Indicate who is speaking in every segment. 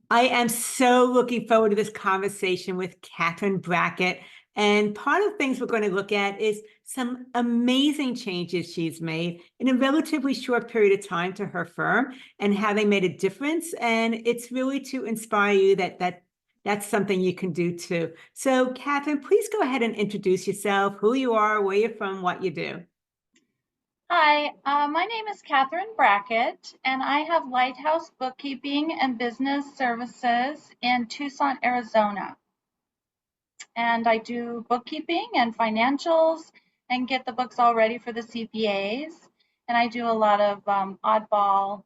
Speaker 1: I am so looking forward to this conversation with Catherine Brackett. And part of the things we're going to look at is some amazing changes she's made in a relatively short period of time to her firm and how they made a difference. And it's really to inspire you that's something you can do too. So, Catherine, please go ahead and introduce yourself, who you are, where you're from, what you do.
Speaker 2: Hi, my name is Katherine Brackett, and I have Lighthouse Bookkeeping and Business Services in Tucson, Arizona. And I do bookkeeping and financials and get the books all ready for the CPAs. And I do a lot of oddball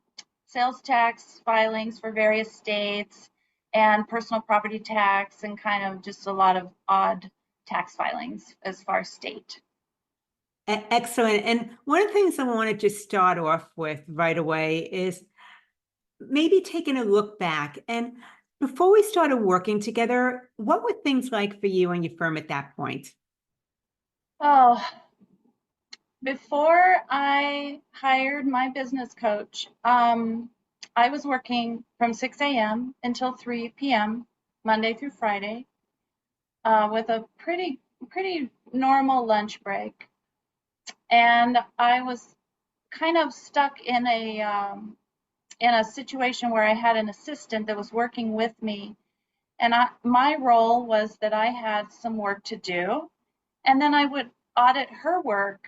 Speaker 2: sales tax filings for various states and personal property tax and kind of just a lot of odd tax filings as far as state.
Speaker 1: Excellent. And one of the things I want to just start off with right away is maybe taking a look back. And before we started working together, what were things like for you and your firm at that point?
Speaker 2: Oh, before I hired my business coach, I was working from 6 a.m. until 3 p.m. Monday through Friday, with a pretty normal lunch break. And I was kind of stuck in a situation where I had an assistant that was working with me, and my role was that I had some work to do, and then I would audit her work,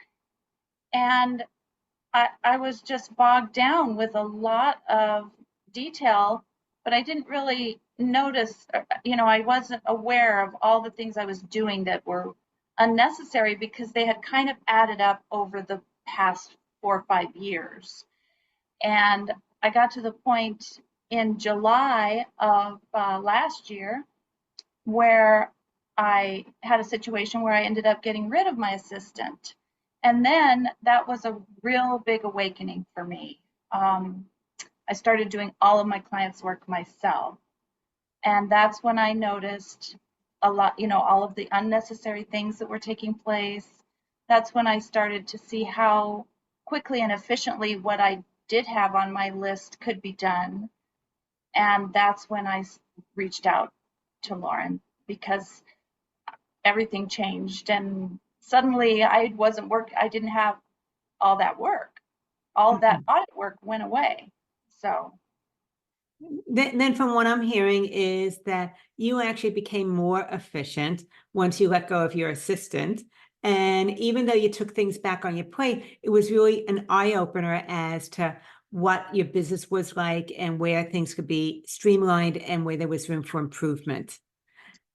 Speaker 2: and I was just bogged down with a lot of detail, but I didn't really notice, I wasn't aware of all the things I was doing that were unnecessary because they had kind of added up over the past 4 or 5 years. And I got to the point in July of last year where I had a situation where I ended up getting rid of my assistant. And then that was a real big awakening for me. I started doing all of my clients' work myself. And that's when I noticed a lot, all of the unnecessary things that were taking place. That's when I started to see how quickly and efficiently what I did have on my list could be done. And that's when I reached out to Lauren because everything changed and suddenly I didn't have all that work. All that audit work went away. So
Speaker 1: Then from what I'm hearing is that you actually became more efficient once you let go of your assistant. And even though you took things back on your plate, it was really an eye-opener as to what your business was like and where things could be streamlined and where there was room for improvement.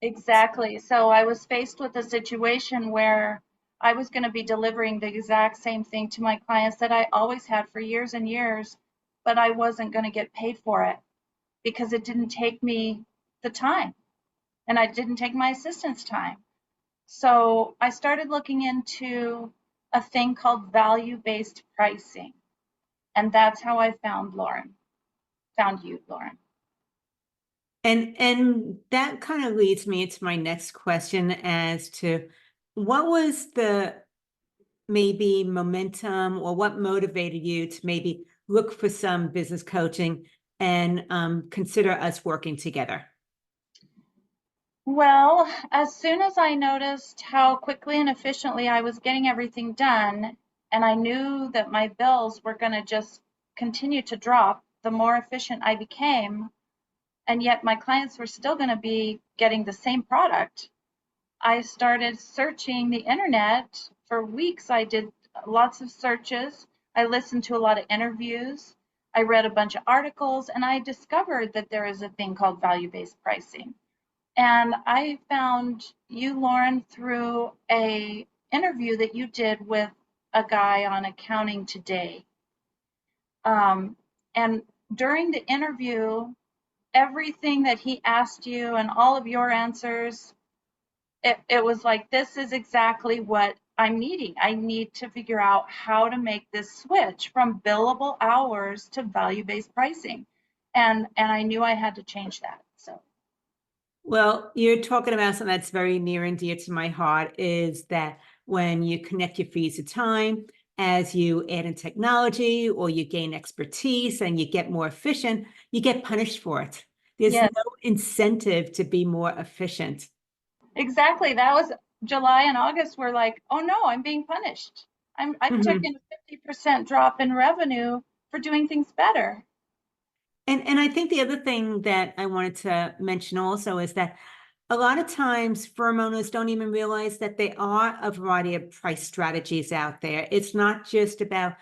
Speaker 2: exactly. So I was faced with a situation where I was going to be delivering the exact same thing to my clients that I always had for years and years, but I wasn't going to get paid for it because it didn't take me the time and I didn't take my assistant's time. So I started looking into a thing called value-based pricing. And that's how I found you, Lauren.
Speaker 1: And that kind of leads me into my next question as to what was the maybe momentum or what motivated you to maybe look for some business coaching and consider us working together?
Speaker 2: Well, as soon as I noticed how quickly and efficiently I was getting everything done, and I knew that my bills were going to just continue to drop the more efficient I became, and yet my clients were still going to be getting the same product, I started searching the internet for weeks. I did lots of searches. I listened to a lot of interviews. I read a bunch of articles, and I discovered that there is a thing called value-based pricing. And I found you, Lauren, through a interview that you did with a guy on Accounting Today. And during the interview, everything that he asked you and all of your answers, it was like, this is exactly what I'm needing. I need to figure out how to make this switch from billable hours to value-based pricing. And I knew I had to change that. So
Speaker 1: Well, you're talking about something that's very near and dear to my heart is that when you connect your fees to time, as you add in technology or you gain expertise and you get more efficient, you get punished for it. There's
Speaker 2: Yes,
Speaker 1: no incentive to be more efficient.
Speaker 2: exactly. That was July and August were like, oh no, I'm being punished. I took
Speaker 1: Mhm.
Speaker 2: in a 50% drop in revenue for doing things better.
Speaker 1: And I think the other thing that I wanted to mention also is that a lot of times firm owners don't even realize that there are a variety of price strategies out there. It's not just about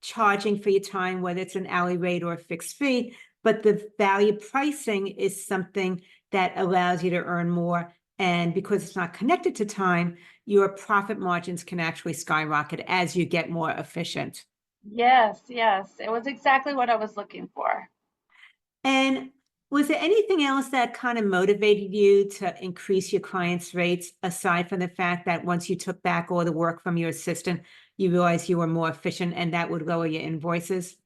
Speaker 1: charging for your time, whether it's an hourly rate or a fixed fee, but the value pricing is something that allows you to earn more. And because it's not connected to time, your profit margins can actually skyrocket as you get more efficient.
Speaker 2: Yes, yes. It was exactly what I was looking for.
Speaker 1: And was there anything else that kind of motivated you to increase your clients' rates aside from the fact that once you took back all the work from your assistant, you realized you were more efficient and that would lower your invoices?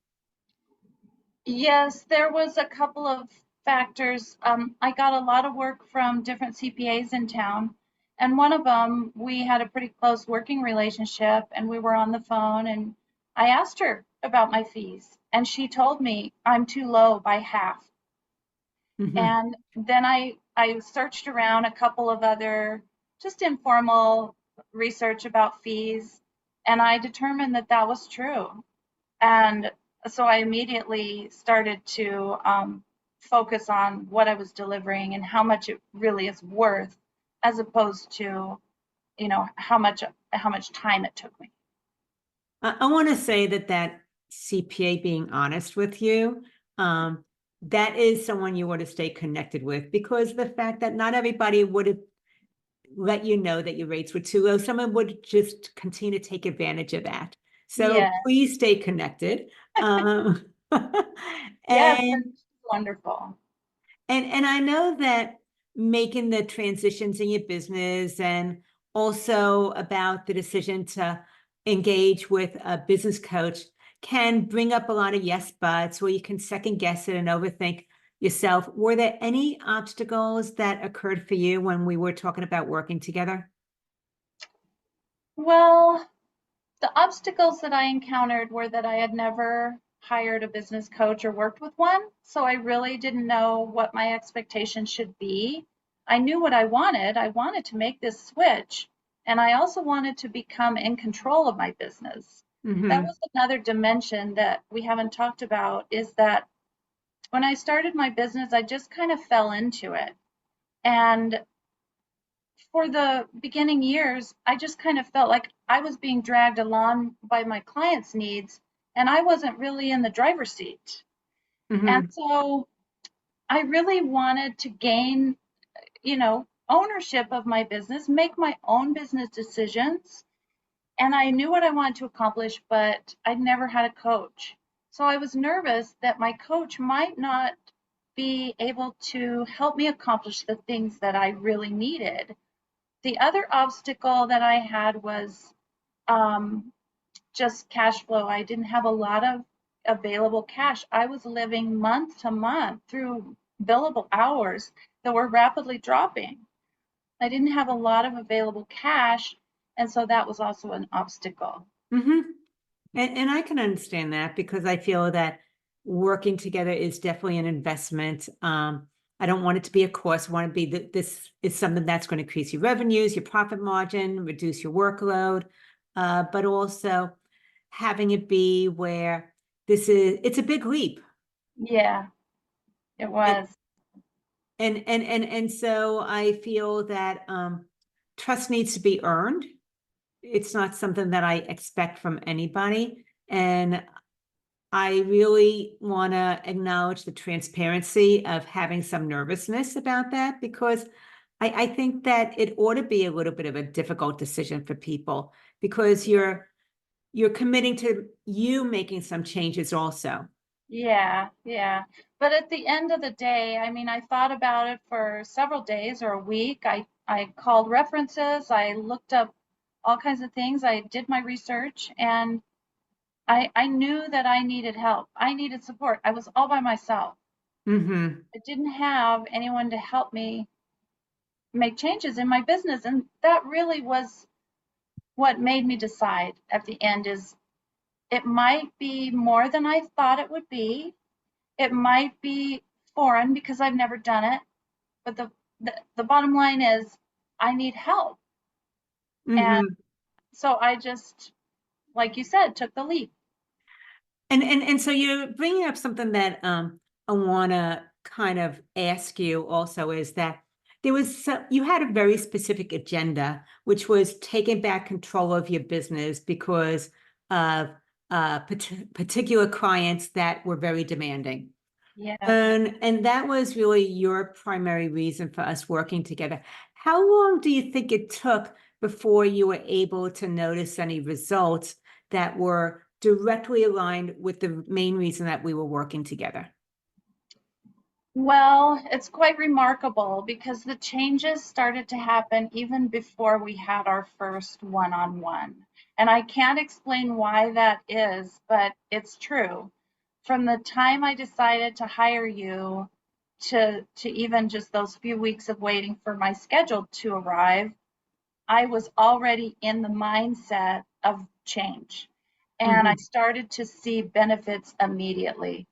Speaker 2: Yes, there was a couple of factors. I got a lot of work from different CPAs in town, and one of them, we had a pretty close working relationship, and we were on the phone, and I asked her about my fees, and she told me I'm too low by half.
Speaker 1: Hmm.
Speaker 2: And then I searched around a couple of other just informal research about fees, and I determined that that was true. And so I immediately started to focus on what I was delivering and how much it really is worth, as opposed to, how much time it took me.
Speaker 1: I want to say that CPA being honest with you, that is someone you want to stay connected with because the fact that not everybody would have let you know that your rates were too low. Someone would just continue to take advantage of that. So
Speaker 2: Yeah.
Speaker 1: please stay connected. Um,
Speaker 2: Yes,
Speaker 1: and
Speaker 2: that's wonderful.
Speaker 1: and I know that making the transitions in your business and also about the decision to engage with a business coach can bring up a lot of yes buts where you can second guess it and overthink yourself. Were there any obstacles that occurred for you when we were talking about working together?
Speaker 2: Well, the obstacles that I encountered were that I had never hired a business coach or worked with one, so I really didn't know what my expectations should be. I knew what I wanted. I wanted to make this switch, and I also wanted to become in control of my business. That
Speaker 1: Hmm.
Speaker 2: was another dimension that we haven't talked about, is that when I started my business, I just kind of fell into it. And for the beginning years, I just kind of felt like I was being dragged along by my clients' needs, and I wasn't really in the driver's seat. And
Speaker 1: Hmm.
Speaker 2: so I really wanted to gain, ownership of my business, make my own business decisions. And I knew what I wanted to accomplish, but I'd never had a coach. So I was nervous that my coach might not be able to help me accomplish the things that I really needed. The other obstacle that I had was um, just cash flow. I didn't have a lot of available cash. I was living month to month through billable hours that were rapidly dropping. I didn't have a lot of available cash, and so that was also an obstacle.
Speaker 1: Hmm. And I can understand that because I feel that working together is definitely an investment. I don't want it to be a cost. I want it to be that this is something that's going to increase your revenues, your profit margin, reduce your workload, but also having it be where it's a big leap.
Speaker 2: Yeah, it
Speaker 1: And
Speaker 2: was.
Speaker 1: and so I feel that trust needs to be earned. It's not something that I expect from anybody. And I really want to acknowledge the transparency of having some nervousness about that because I think that it ought to be a little bit of a difficult decision for people because you're committing to you making some changes also.
Speaker 2: Yeah, yeah. But at the end of the day, I mean, I thought about it for several days or a week. I called references, I looked up all kinds of things, I did my research, and I knew that I needed help. I needed support. I was all by myself.
Speaker 1: Hmm.
Speaker 2: I didn't have anyone to help me make changes in my business. And that really was what made me decide at the end is it might be more than I thought it would be. It might be foreign because I've never done it. But the bottom line is I need help. And
Speaker 1: Hmm.
Speaker 2: so I just, like you said, took the leap.
Speaker 1: And so you're bringing up something that I want to kind of ask you also is that you had a very specific agenda, which was taking back control of your business because of particular clients that were very demanding.
Speaker 2: Yes.
Speaker 1: And that was really your primary reason for us working together. How long do you think it took before you were able to notice any results that were directly aligned with the main reason that we were working together?
Speaker 2: Well, it's quite remarkable because the changes started to happen even before we had our first one-on-one. And I can't explain why that is, but it's true. From the time I decided to hire you to even just those few weeks of waiting for my schedule to arrive, I was already in the mindset of change. And I
Speaker 1: Mhm.
Speaker 2: started to see benefits immediately.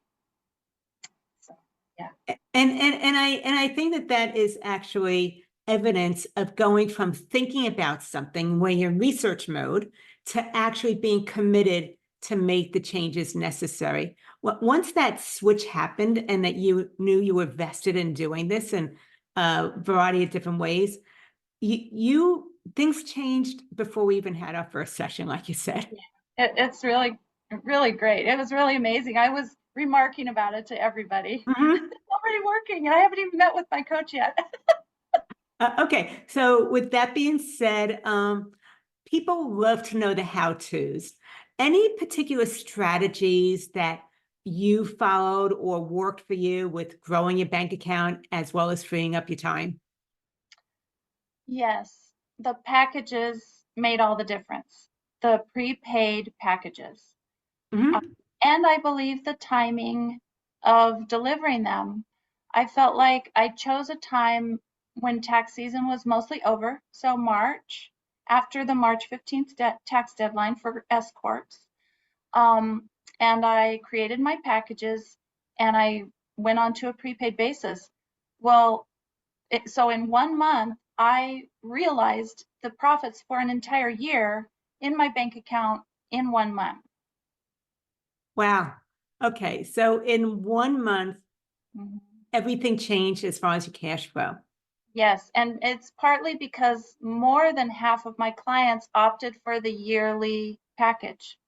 Speaker 2: So, yeah.
Speaker 1: And I think that that is actually evidence of going from thinking about something when you're in research mode to actually being committed to make the changes necessary. Once that switch happened and that you knew you were vested in doing this in a variety of different ways, you things changed before we even had our first session, like you said.
Speaker 2: It's really, really great. It was really amazing. I was remarking about it to everybody.
Speaker 1: Mhm.
Speaker 2: It's already working, and I haven't even met with my coach yet.
Speaker 1: Okay, so with that being said, people love to know the how-tos. Any particular strategies that you followed or worked for you with growing your bank account as well as freeing up your time?
Speaker 2: Yes, the packages made all the difference. The prepaid packages. Uh,
Speaker 1: Mhm.
Speaker 2: and I believe the timing of delivering them. I felt like I chose a time when tax season was mostly over, so March, after the March 15th tax deadline for S corps. Um, and I created my packages and I went on to a prepaid basis. Well, so in 1 month, I realized the profits for an entire year in my bank account in 1 month.
Speaker 1: Wow. Okay, so in 1 month,
Speaker 2: Mhm.
Speaker 1: everything changed as far as your cash flow.
Speaker 2: Yes, and it's partly because more than half of my clients opted for the yearly package.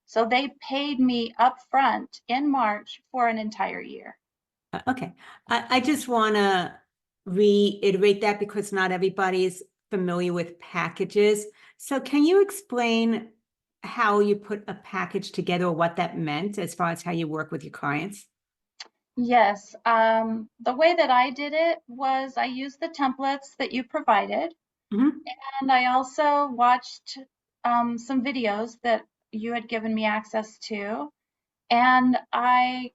Speaker 2: So they paid me upfront in March for an entire year.
Speaker 1: Okay. I just want to reiterate that because not everybody is familiar with packages. So can you explain how you put a package together or what that meant as far as how you work with your clients?
Speaker 2: Yes, the way that I did it was I used the templates that you provided,
Speaker 1: Mhm.
Speaker 2: and I also watched some videos that you had given me access to, and I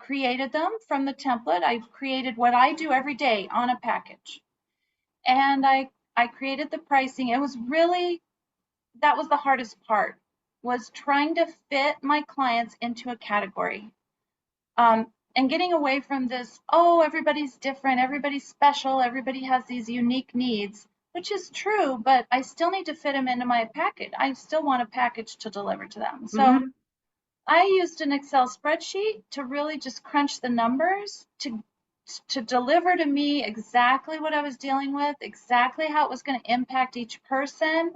Speaker 2: created them from the template. I created what I do every day on a package, and I created the pricing. It was really that was the hardest part was trying to fit my clients into a category. And getting away from this, oh, everybody's different, everybody's special, everybody has these unique needs, which is true, but I still need to fit them into my package. I still want a package to deliver to them. So
Speaker 1: Mhm.
Speaker 2: I used an Excel spreadsheet to really just crunch the numbers to deliver to me exactly what I was dealing with, exactly how it was going to impact each person,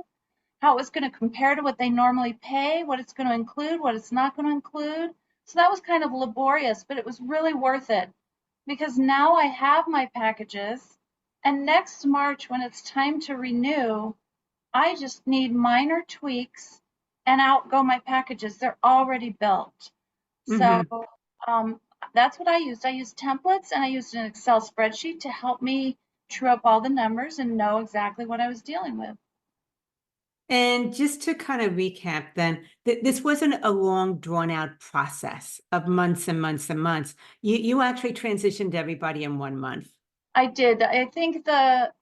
Speaker 2: how it was going to compare to what they normally pay, what it's going to include, what it's not going to include. So that was kind of laborious, but it was really worth it because now I have my packages. And next March, when it's time to renew, I just need minor tweaks and out go my packages. They're already built. So
Speaker 1: Mhm.
Speaker 2: um, that's what I used. I used templates and I used an Excel spreadsheet to help me true up all the numbers and know exactly what I was dealing with.
Speaker 1: And just to kind of recap, then, this wasn't a long, drawn out process of months and months and months. You actually transitioned everybody in 1 month.
Speaker 2: I did. I think the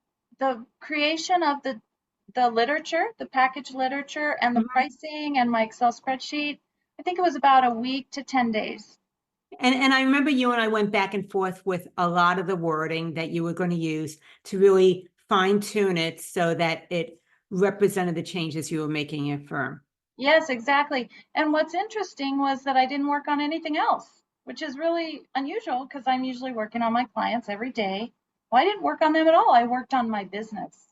Speaker 2: creation of the literature, the package literature, and the
Speaker 1: Mhm.
Speaker 2: pricing and my Excel spreadsheet, I think it was about a week to 10 days.
Speaker 1: And I remember you and I went back and forth with a lot of the wording that you were going to use to really fine tune it so that it represented the changes you were making in your firm.
Speaker 2: Yes, exactly. And what's interesting was that I didn't work on anything else, which is really unusual because I'm usually working on my clients every day. Well, I didn't work on them at all. I worked on my business.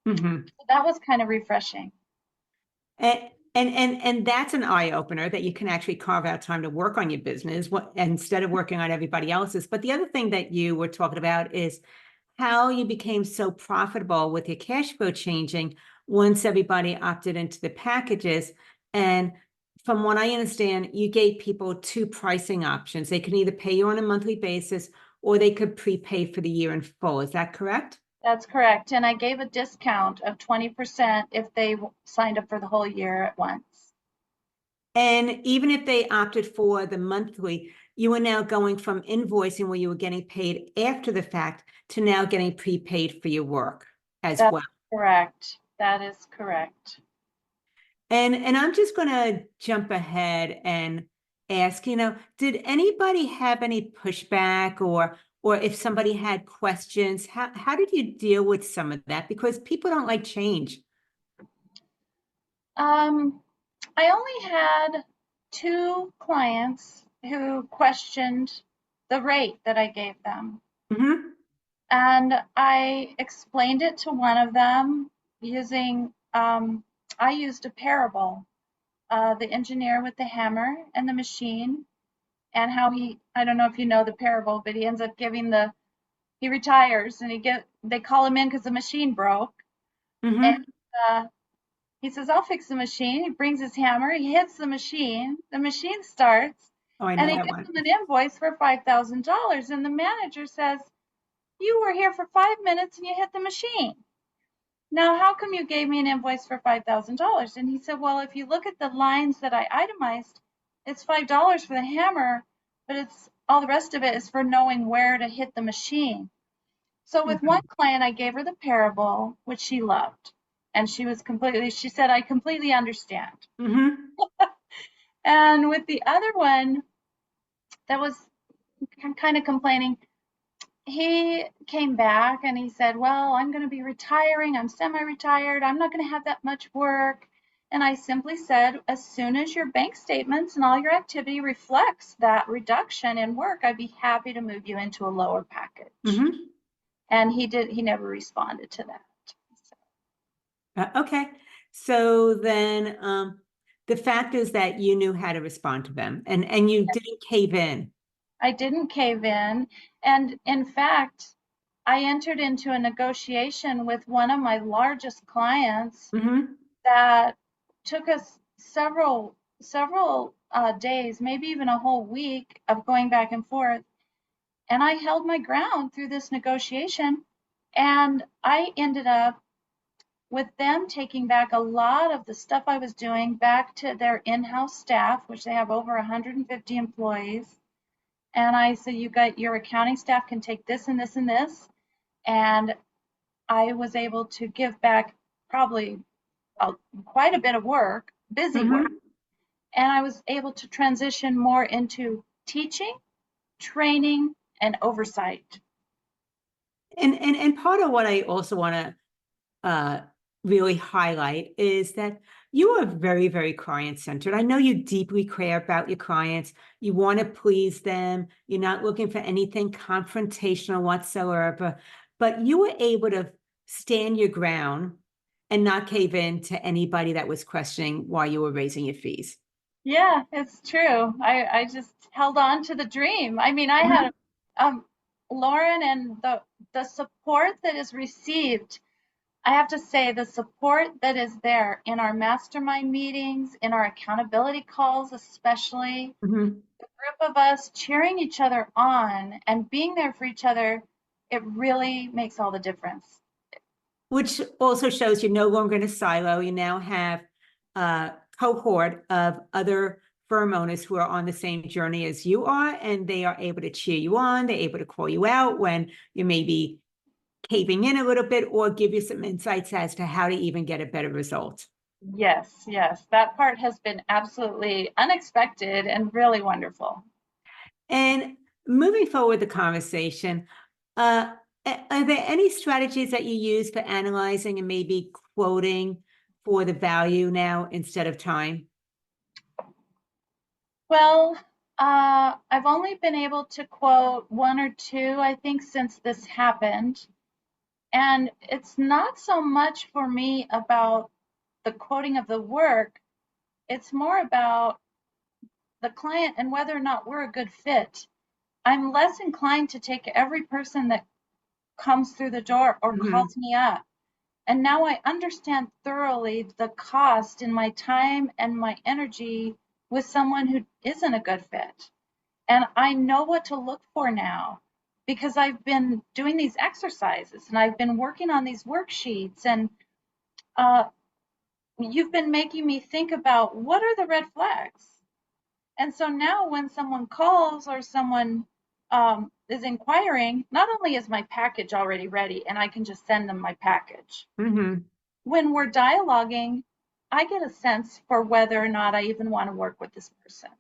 Speaker 1: Mhm.
Speaker 2: So that was kind of refreshing.
Speaker 1: And that's an eye opener that you can actually carve out time to work on your business instead of working on everybody else's. But the other thing that you were talking about is how you became so profitable with your cash flow changing once everybody opted into the packages. And from what I understand, you gave people two pricing options. They can either pay you on a monthly basis or they could prepay for the year in full. Is that correct?
Speaker 2: That's correct. And I gave a discount of 20% if they signed up for the whole year at once.
Speaker 1: And even if they opted for the monthly, you are now going from invoicing where you were getting paid after the fact to now getting prepaid for your work as
Speaker 2: That's
Speaker 1: well.
Speaker 2: correct. That is correct.
Speaker 1: And I'm just going to jump ahead and ask, did anybody have any pushback or if somebody had questions, how did you deal with some of that? Because people don't like change.
Speaker 2: Um, I only had two clients who questioned the rate that I gave them.
Speaker 1: Hmm.
Speaker 2: And I explained it to one of them using, I used a parable, the engineer with the hammer and the machine, and how I don't know if you know the parable, but he ends up he retires and they call him in because the machine broke. And
Speaker 1: Hmm.
Speaker 2: uh, he says, I'll fix the machine. He brings his hammer, he hits the machine starts,
Speaker 1: Oh, I
Speaker 2: and
Speaker 1: know
Speaker 2: he
Speaker 1: that
Speaker 2: gives
Speaker 1: one.
Speaker 2: him an invoice for $5,000. And the manager says, you were here for 5 minutes and you hit the machine. Now, how come you gave me an invoice for $5,000? And he said, well, if you look at the lines that I itemized, it's $5 for the hammer, but it's all the rest of it is for knowing where to hit the machine. So with one client, I gave her the parable, which she loved. And she said, I completely understand.
Speaker 1: Hmm.
Speaker 2: And with the other one that was kind of complaining, he came back and he said, well, I'm going to be retiring. I'm semi-retired. I'm not going to have that much work. And I simply said, as soon as your bank statements and all your activity reflects that reduction in work, I'd be happy to move you into a lower package.
Speaker 1: Hmm.
Speaker 2: And he never responded to that. So,
Speaker 1: Okay. So then the fact is that you knew how to respond to them and you didn't cave in.
Speaker 2: I didn't cave in. And in fact, I entered into a negotiation with one of my largest clients
Speaker 1: Hmm.
Speaker 2: that took us several days, maybe even a whole week of going back and forth. And I held my ground through this negotiation. And I ended up with them taking back a lot of the stuff I was doing back to their in-house staff, which they have over 150 employees. And I said, you got your accounting staff can take this and this and this. And I was able to give back probably quite a bit of work, busy work.
Speaker 1: Hmm.
Speaker 2: And I was able to transition more into teaching, training, and oversight.
Speaker 1: And part of what I also want to uh, really highlight is that you are very, very client centered. I know you deeply care about your clients. You want to please them. You're not looking for anything confrontational whatsoever, but you were able to stand your ground and not cave in to anybody that was questioning why you were raising your fees.
Speaker 2: Yeah, it's true. I just held on to the dream. I mean, I had
Speaker 1: Mhm.
Speaker 2: um, Lauren, and the support that is received. I have to say, the support that is there in our mastermind meetings, in our accountability calls, especially
Speaker 1: Mhm.
Speaker 2: the group of us cheering each other on and being there for each other, it really makes all the difference.
Speaker 1: Which also shows you're no longer in a silo. You now have a cohort of other firm owners who are on the same journey as you are, and they are able to cheer you on. They're able to call you out when you may be caving in a little bit or give you some insights as to how to even get a better result.
Speaker 2: Yes, yes, that part has been absolutely unexpected and really wonderful.
Speaker 1: And moving forward the conversation, uh, are there any strategies that you use for analyzing and maybe quoting for the value now instead of time?
Speaker 2: Well, I've only been able to quote one or two, I think, since this happened. And it's not so much for me about the quoting of the work, it's more about the client and whether or not we're a good fit. I'm less inclined to take every person that comes through the door or
Speaker 1: Mhm.
Speaker 2: calls me up. And now I understand thoroughly the cost in my time and my energy with someone who isn't a good fit. And I know what to look for now because I've been doing these exercises and I've been working on these worksheets. And uh, you've been making me think about what are the red flags. And so now when someone calls or someone is inquiring, not only is my package already ready and I can just send them my package,
Speaker 1: Mhm.
Speaker 2: when we're dialoguing, I get a sense for whether or not I even want to work with this person.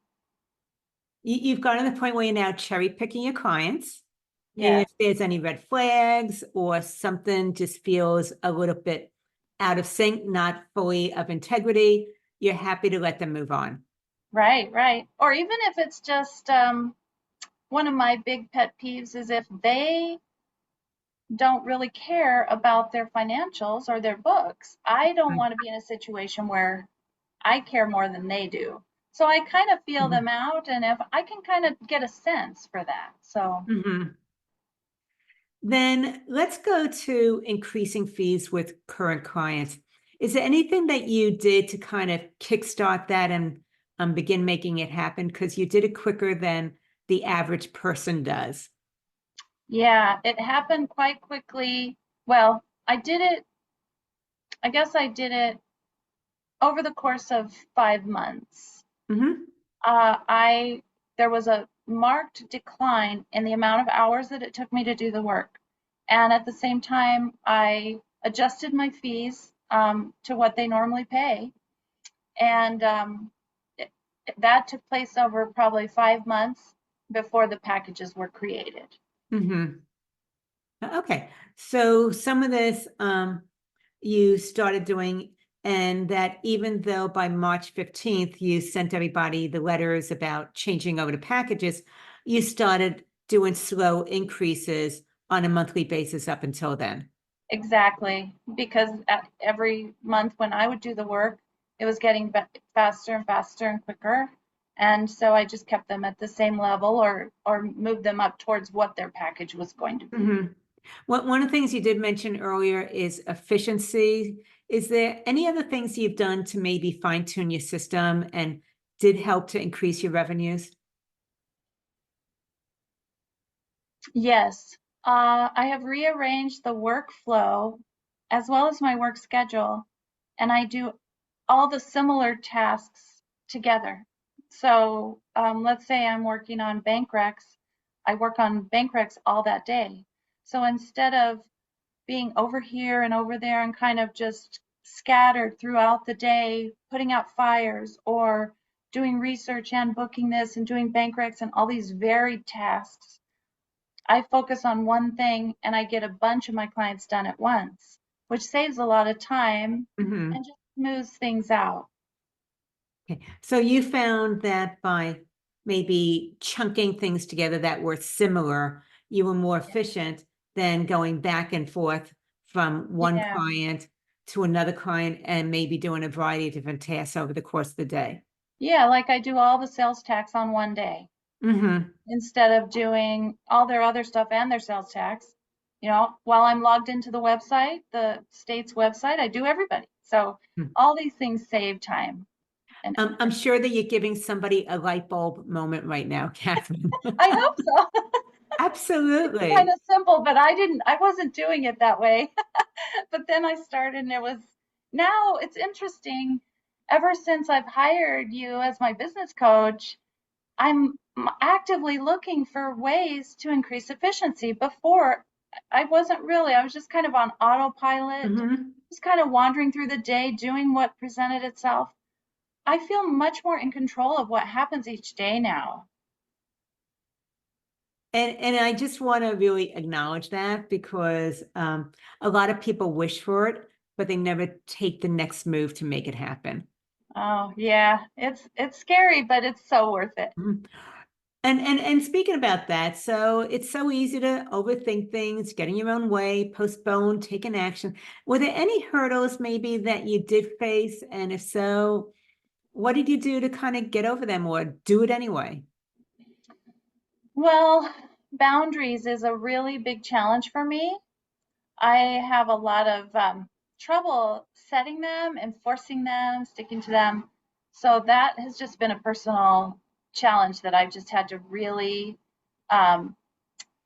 Speaker 1: You've gotten to the point where you're now cherry picking your clients.
Speaker 2: Yes,
Speaker 1: If there's any red flags or something just feels a little bit out of sync, not fully of integrity, you're happy to let them move on.
Speaker 2: right, right. Or even if it's just one of my big pet peeves is if they don't really care about their financials or their books. I don't want to be in a situation where I care more than they do. So I kind of feel
Speaker 1: Mhm.
Speaker 2: them out, and if I can kind of get a sense for that. So,
Speaker 1: Mhm. Then let's go to increasing fees with current clients. Is there anything that you did to kind of kickstart that and begin making it happen? Because you did it quicker than the average person does.
Speaker 2: yeah, it happened quite quickly. Well, I guess I did it over the course of 5 months.
Speaker 1: Hmm.
Speaker 2: I There was a marked decline in the amount of hours that it took me to do the work, and at the same time, I adjusted my fees to what they normally pay, and it, that took place over probably 5 months before the packages were created.
Speaker 1: Hmm. Okay. So some of this you started doing, and that even though by March 15th you sent everybody the letters about changing over to packages, you started doing slow increases on a monthly basis up until then.
Speaker 2: Exactly, because every month when I would do the work, it was getting faster and faster and quicker. And so I just kept them at the same level or moved them up towards what their package was going to be.
Speaker 1: Mhm. One of the things you did mention earlier is efficiency. Is there any other things you've done to maybe fine tune your system and did help to increase your revenues?
Speaker 2: Yes, I have rearranged the workflow as well as my work schedule, and I do all the similar tasks together. So let's say I'm working on bank recs, I work on bank recs all that day. So instead of being over here and over there and kind of just scattered throughout the day, putting out fires or doing research and booking this and doing bank recs and all these varied tasks, I focus on one thing and I get a bunch of my clients done at once, which saves a lot of time and
Speaker 1: Mhm.
Speaker 2: just smooths things out.
Speaker 1: Okay. So you found that by maybe chunking things together that were similar, you were more efficient than going back and forth from one
Speaker 2: Yeah.
Speaker 1: client to another client and maybe doing a variety of different tasks over the course of the day.
Speaker 2: Yeah, like I do all the sales tax on one day
Speaker 1: Hmm.
Speaker 2: instead of doing all their other stuff and their sales tax. You know, while I'm logged into the website, the state's website, I do everybody. So all these things save time and
Speaker 1: I'm
Speaker 2: effort.
Speaker 1: sure that you're giving somebody a light bulb moment right now, Catherine.
Speaker 2: I hope so. It's kind
Speaker 1: Absolutely.
Speaker 2: of simple, but I wasn't doing it that way. But then I started and it was, now it's interesting. Ever since I've hired you as my business coach, I'm actively looking for ways to increase efficiency. Before, I wasn't really, I was just kind of on autopilot,
Speaker 1: Hmm.
Speaker 2: just kind of wandering through the day, doing what presented itself. I feel much more in control of what happens each day now.
Speaker 1: And I just want to really acknowledge that because a lot of people wish for it, but they never take the next move to make it happen.
Speaker 2: Oh, yeah, it's scary, but it's so worth it.
Speaker 1: Mhm. And speaking about that, so it's so easy to overthink things, get in your own way, postpone, take an action. Were there any hurdles maybe that you did face? And if so, what did you do to kind of get over them or do it anyway?
Speaker 2: Well, boundaries is a really big challenge for me. I have a lot of trouble setting them, enforcing them, sticking to them. So that has just been a personal challenge that I've just had to really um,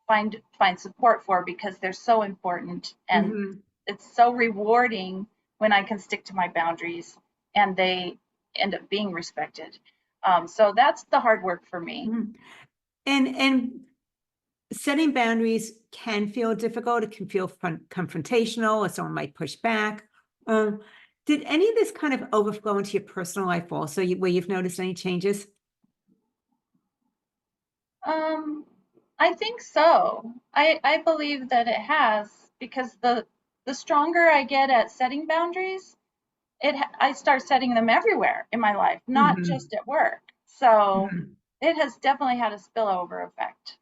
Speaker 2: find support for because they're so important and
Speaker 1: Mhm.
Speaker 2: it's so rewarding when I can stick to my boundaries and they end up being respected. So that's the hard work for me.
Speaker 1: Mhm. And setting boundaries can feel difficult. It can feel confrontational, or someone might push back. Um, did any of this kind of overflow into your personal life also, where you've noticed any changes?
Speaker 2: Um, I think so. I believe that it has because the stronger I get at setting boundaries, I start setting them everywhere in my life, not
Speaker 1: Mhm.
Speaker 2: just at work. So
Speaker 1: Mhm.
Speaker 2: it has definitely had a spillover effect.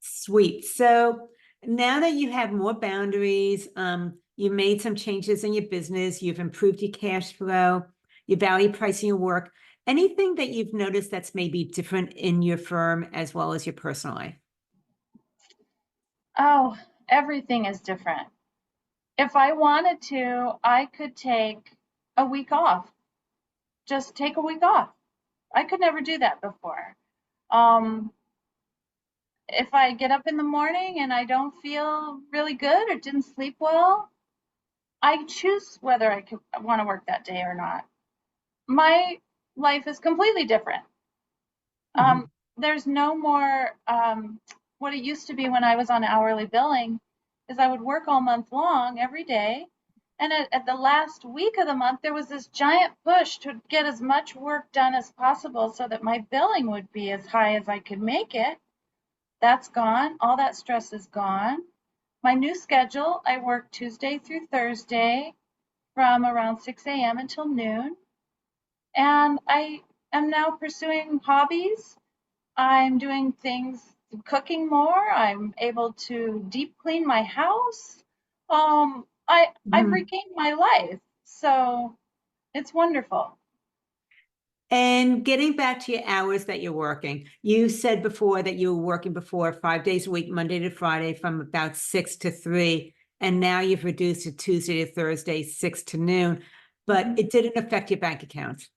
Speaker 1: Sweet. So now that you have more boundaries, you made some changes in your business, you've improved your cash flow, you value pricing your work. Anything that you've noticed that's maybe different in your firm as well as your personal life?
Speaker 2: Oh, everything is different. If I wanted to, I could take a week off. Just take a week off. I could never do that before. Um, if I get up in the morning and I don't feel really good or didn't sleep well, I choose whether I could want to work that day or not. My life is completely different. Um,
Speaker 1: Mhm.
Speaker 2: there's no more what it used to be when I was on hourly billing is I would work all month long every day. And at the last week of the month, there was this giant push to get as much work done as possible so that my billing would be as high as I could make it. That's gone. All that stress is gone. My new schedule, I work Tuesday through Thursday from around 6 a.m. until noon. And I am now pursuing hobbies. I'm doing things, cooking more. I'm able to deep clean my house. I've
Speaker 1: Mhm.
Speaker 2: regained my life. So it's wonderful.
Speaker 1: And getting back to your hours that you're working, you said before that you were working before 5 days a week, Monday to Friday, from about 6 to 3. And now you've reduced it Tuesday to Thursday, 6 to noon, but
Speaker 2: Mhm.
Speaker 1: it didn't affect your bank account.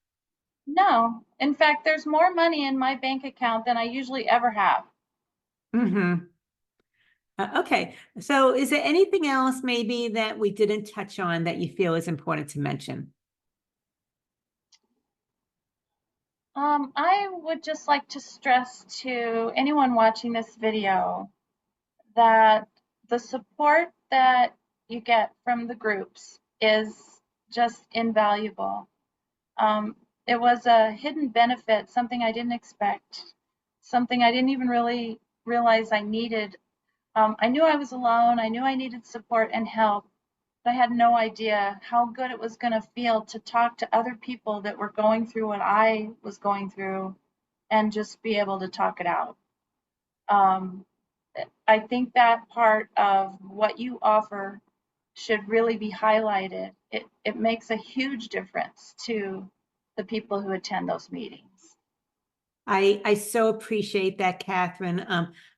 Speaker 2: No, in fact, there's more money in my bank account than I usually ever have.
Speaker 1: Hmm. Okay. So is there anything else maybe that we didn't touch on that you feel is important to mention?
Speaker 2: I would just like to stress to anyone watching this video that the support that you get from the groups is just invaluable. It was a hidden benefit, something I didn't expect, something I didn't even really realize I needed. I knew I was alone, I knew I needed support and help, but I had no idea how good it was going to feel to talk to other people that were going through what I was going through and just be able to talk it out. Um, I think that part of what you offer should really be highlighted. It makes a huge difference to the people who attend those meetings.
Speaker 1: I so appreciate that, Catherine.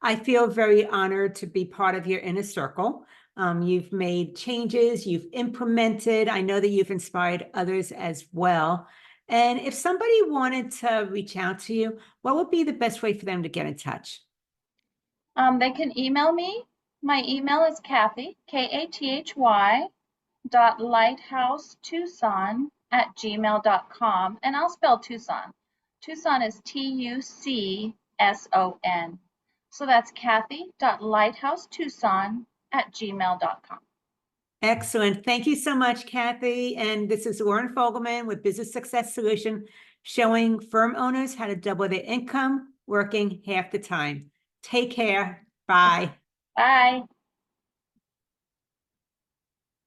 Speaker 1: I feel very honored to be part of your inner circle. You've made changes, you've implemented. I know that you've inspired others as well. And if somebody wanted to reach out to you, what would be the best way for them to get in touch?
Speaker 2: They can email me. My email is Kathy, Kathy, dot lighthousetucson at gmail.com. And I'll spell Tucson. Tucson is Tucson. So that's Kathy.lighthousetucson at gmail.com.
Speaker 1: Excellent. Thank you so much, Kathy. And this is Lauren Fogelman with Business Success Solution, showing firm owners how to double their income working half the time. Take care. Bye.
Speaker 2: Bye.